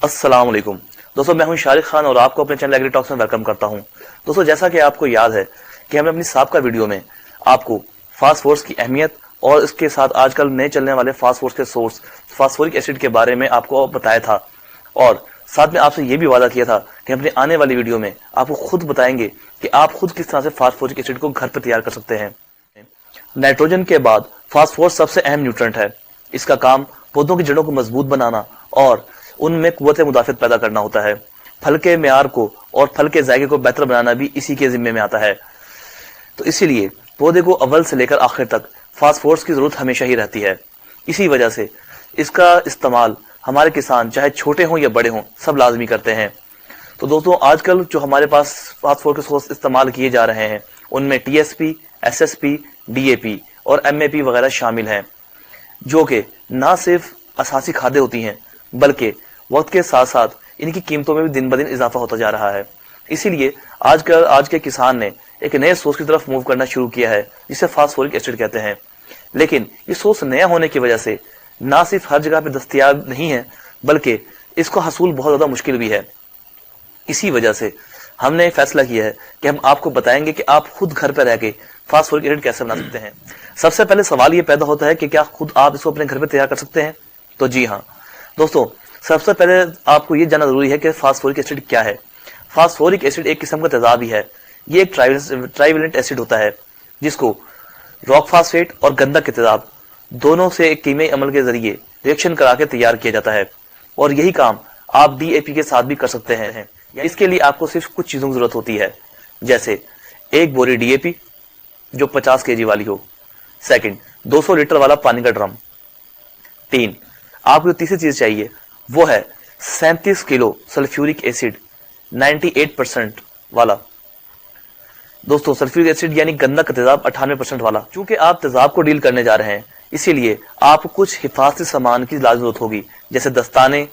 अस्सलाम वालेकुम दोस्तों, मैं हूं शारिक खान और आपको अपने चैनल एग्री टॉक्स में वेलकम करता हूं। दोस्तों, जैसा कि आपको याद है कि हमने अपनी साबका वीडियो में आपको फास्फोरस की अहमियत और इसके साथ आजकल नए चलने वाले फास्फोरस के सोर्स फास्फोरिक एसिड के बारे में आपको बताया था, और साथ में आपसे ये भी वादा किया था कि अपने आने वाली वीडियो में आपको खुद बताएंगे कि आप खुद किस तरह से फास्फोरिक एसिड को घर पर तैयार कर सकते हैं। नाइट्रोजन के बाद फास्फोरस सबसे अहम न्यूट्रेंट है। इसका काम पौधों की जड़ों को मजबूत बनाना और उनमें कुव्वत मुदाफियत पैदा करना होता है। फल के म्यार को और फल के जायके को बेहतर बनाना भी इसी के जिम्मे में आता है। तो इसीलिए पौधे को अव्वल से लेकर आखिर तक फास्फोरस की जरूरत हमेशा ही रहती है। इसी वजह से इसका इस्तेमाल हमारे किसान चाहे छोटे हों या बड़े हों सब लाजमी करते हैं। तो दोस्तों, आजकल जो हमारे पास फास्फोरस के सोर्स इस्तेमाल किए जा रहे हैं उनमें टीएसपी, एसएसपी, डीएपी और एमएपी वगैरह शामिल हैं, जो कि ना सिर्फ असासी खादें होती हैं बल्कि वक्त के साथ साथ इनकी कीमतों में भी दिन ब दिन इजाफा होता जा रहा है। इसीलिए आज के किसान ने एक नए सोर्स की तरफ मूव करना शुरू किया है जिसे फास्फोरिक एसिड कहते हैं। लेकिन ये सोर्स नया होने की वजह से ना सिर्फ हर जगह पे दस्तयाब नहीं है बल्कि इसको हसूल बहुत ज्यादा मुश्किल भी है। इसी वजह से हमने फैसला किया है कि हम आपको बताएंगे कि आप खुद घर पर रह के फास्फोरिक एसिड कैसे बना सकते हैं। सबसे पहले सवाल ये पैदा होता है कि क्या खुद आप इसको अपने घर पर तैयार कर सकते हैं? तो जी हाँ दोस्तों, सबसे पहले आपको ये जानना जरूरी है कि फास्फोरिक एसिड क्या है। फास्फोरिक एसिड एक किस्म का तेजाब ही है। ये एक ट्राइवेलेंट एसिड होता है जिसको रॉक फास्फेट और गंधक के तेजाब दोनों से एक कीमियाई अमल के जरिए रिएक्शन करा के तैयार किया जाता है, और यही काम आप डीएपी के साथ भी कर सकते हैं। इसके लिए आपको सिर्फ कुछ चीजों की जरूरत होती है, जैसे एक बोरी डीएपी जो 50 केजी वाली हो, सेकंड 200 लीटर वाला पानी का ड्रम, तीन आपको तीसरी चीज चाहिए वो है 37 किलो सल्फ्यूरिक एसिड 98% वाला। दोस्तों, सल्फ्यूरिक एसिड यानी गंधक का तेजाब 98% वाला। चूंकि आप तेजाब को डील करने जा रहे हैं इसीलिए आपको कुछ हिफाजती सामान की जरूरत होगी, जैसे दस्ताने,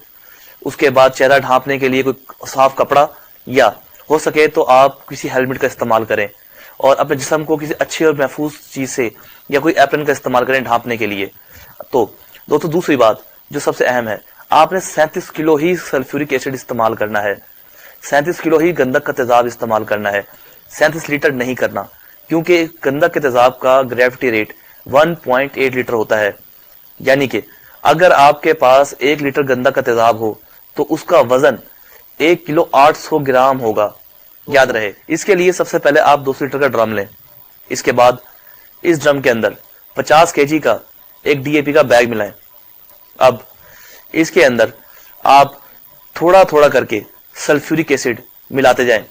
उसके बाद चेहरा ढांपने के लिए कोई साफ कपड़ा, या हो सके तो आप किसी हेलमेट का इस्तेमाल करें और अपने जिस्म को किसी अच्छी और महफूज चीज से या कोई एप्रन का इस्तेमाल करें ढांपने के लिए। तो दोस्तों, दूसरी बात जो सबसे अहम है, आपने 37 किलो ही सल्फ्यूरिक एसिड इस्तेमाल करना है, 37 किलो ही गंधक का तेजाब इस्तेमाल करना है, 37 लीटर नहीं करना, क्योंकि गंधक के तेजाब का ग्रेविटी रेट 1.8 लीटर होता है। यानी कि अगर आपके पास 1 लीटर गंधक का तेजाब हो तो उसका वजन 1 किलो 800 ग्राम होगा। याद रहे, इसके लिए सबसे पहले आप 200 लीटर का ड्रम लें। इसके बाद इस ड्रम के अंदर 50 केजी का एक डीएपी का बैग मिलाएं। अब इसके अंदर आप थोड़ा थोड़ा करके सल्फ्यूरिक एसिड मिलाते जाएं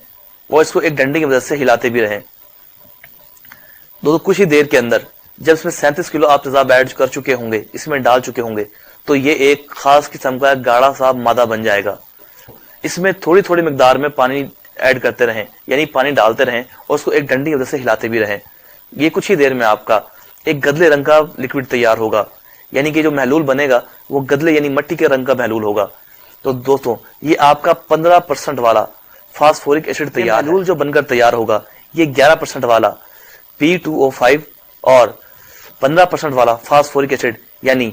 और इसको एक डंडे की मदद से हिलाते भी रहें। दोस्तों, कुछ ही देर के अंदर जब इसमें 37 किलो आप तेजाब ऐड कर चुके होंगे, इसमें डाल चुके होंगे, तो ये एक खास किस्म का गाढ़ा सा मादा बन जाएगा। इसमें थोड़ी थोड़ी मिकदार में पानी ऐड करते रहें, यानी पानी डालते रहें और उसको एक डंडी की वजह से हिलाते भी रहें। ये कुछ ही देर में आपका एक गदले रंग का लिक्विड तैयार होगा, यानी कि जो महलूल बनेगा वो गदले यानी मिट्टी के रंग का महलूल होगा। तो दोस्तों, ये आपका 15% वाला फास्फोरिक एसिड तैयार। महलूल जो बनकर तैयार होगा ये 11% वाला P2O5 और 15% वाला फास्फोरिक एसिड यानी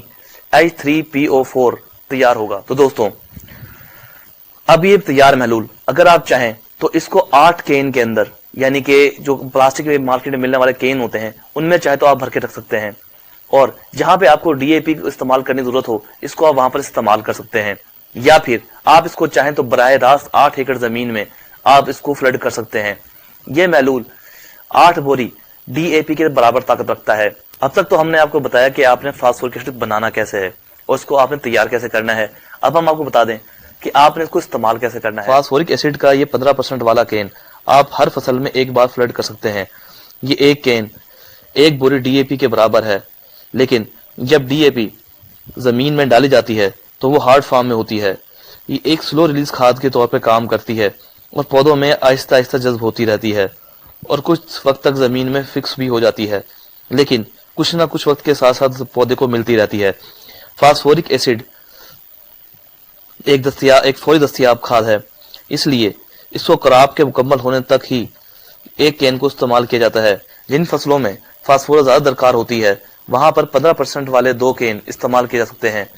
H3PO4 तैयार होगा। तो दोस्तों, अब ये तैयार महलूल अगर आप चाहें तो इसको 8 केन के अंदर, यानी कि जो प्लास्टिक में मार्केट में मिलने वाले केन होते हैं उनमें चाहे तो आप भर के रख सकते हैं, और जहां पे आपको डीएपी इस्तेमाल करने की जरूरत हो इसको आप वहां पर इस्तेमाल कर सकते हैं। या फिर आप इसको चाहें तो बराह रास्त 8 एकड़ जमीन में आप इसको फ्लड कर सकते हैं। यह महलूल 8 बोरी डीएपी के बराबर ताकत रखता है। अब तक तो हमने आपको बताया कि आपने फास्फोरिक एसिड बनाना कैसे है और इसको आपने तैयार कैसे करना है। अब हम आपको बता दें कि आपने इसको इस्तेमाल कैसे करना है। फास्फोरिक एसिड का ये 15% वाला केन आप हर फसल में एक बार फ्लड कर सकते हैं। ये एक केन 1 बोरी डीएपी के बराबर है, लेकिन जब डीएपी जमीन में डाली जाती है तो वो हार्ड फॉर्म में होती है। ये एक स्लो रिलीज खाद के तौर पर काम करती है और पौधों में आहिस्ता आहिस्ता जज्ब होती रहती है और कुछ वक्त तक जमीन में फिक्स भी हो जाती है, लेकिन कुछ ना कुछ वक्त के साथ साथ पौधे को मिलती रहती है। फास्फोरिक एसिड एक फौरी दस्तयाब खाद है, इसलिए इसको क्रॉप के मुकम्मल होने तक ही एक कैन को इस्तेमाल किया जाता है। जिन फसलों में फास्फोरस ज्यादा दरकार होती है वहां पर 15% वाले 2 केन इस्तेमाल किए जा सकते हैं,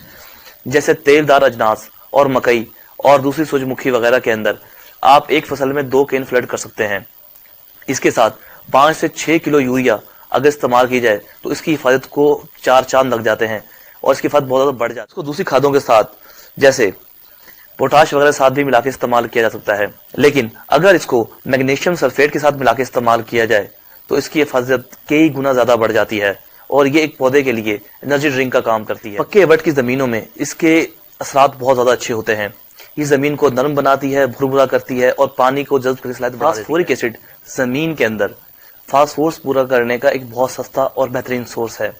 जैसे तेलदार अजनास और मकई اور دوسری सूरजमुखी वगैरह के अंदर आप एक फसल में 2 केन फ्लड कर सकते हैं। इसके साथ 5 से 6 किलो यूरिया अगर इस्तेमाल की जाए तो इसकी हिफाजत को 4 चांद लग जाते हैं और इसकी हिफाजत बहुत ज़्यादा बढ़ जाती है। इसको दूसरी खादों के साथ जैसे पोटाश वगैरह साथ भी मिला के इस्तेमाल किया जा सकता है, लेकिन अगर इसको मैग्नीशियम सल्फेट के साथ मिला के इस्तेमाल किया जाए तो इसकी हिफाजत कई गुना ज़्यादा बढ़ जाती है और ये एक पौधे के लिए एनर्जी ड्रिंक का काम करती है। पक्के एबट की ज़मीनों में इसके असरात बहुत ज़्यादा अच्छे होते हैं। ये ज़मीन को नरम बनाती है, भुरभुरा करती है और पानी को जल्द करने की सलाहियत बढ़ा देती है। फास्फोरिक एसिड ज़मीन के अंदर फास्फोरस पूरा करने का एक बहुत सस्ता और बेहतरीन सोर्स है।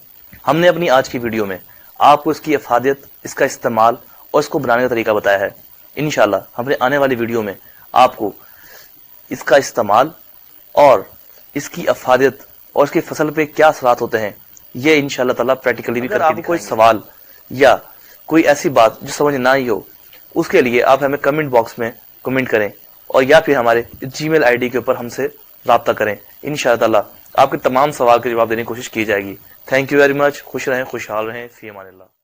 हमने अपनी आज की वीडियो में आपको इसकी अफादियत, इसका इस्तेमाल और इसको बनाने का तरीका बताया है। इंशाल्लाह हमारे आने वाली वीडियो में आपको इसका इस्तेमाल और इसकी अफादियत और इसकी फसल पे क्या असरात होते हैं ये इंशाल्लाह ताला प्रैक्टिकली भी करके दिखाएंगे। कोई सवाल या कोई ऐसी बात जो समझ ना आई हो, उसके लिए आप हमें कमेंट बॉक्स में कमेंट करें और या फिर हमारे जीमेल आईडी के ऊपर हमसे राब्ता करें। इंशाल्लाह ताला आपके तमाम सवाल के जवाब देने की कोशिश की जाएगी। Thank you very much. खुश रहें, खुशहाल रहें। फी अमानिल्लाह।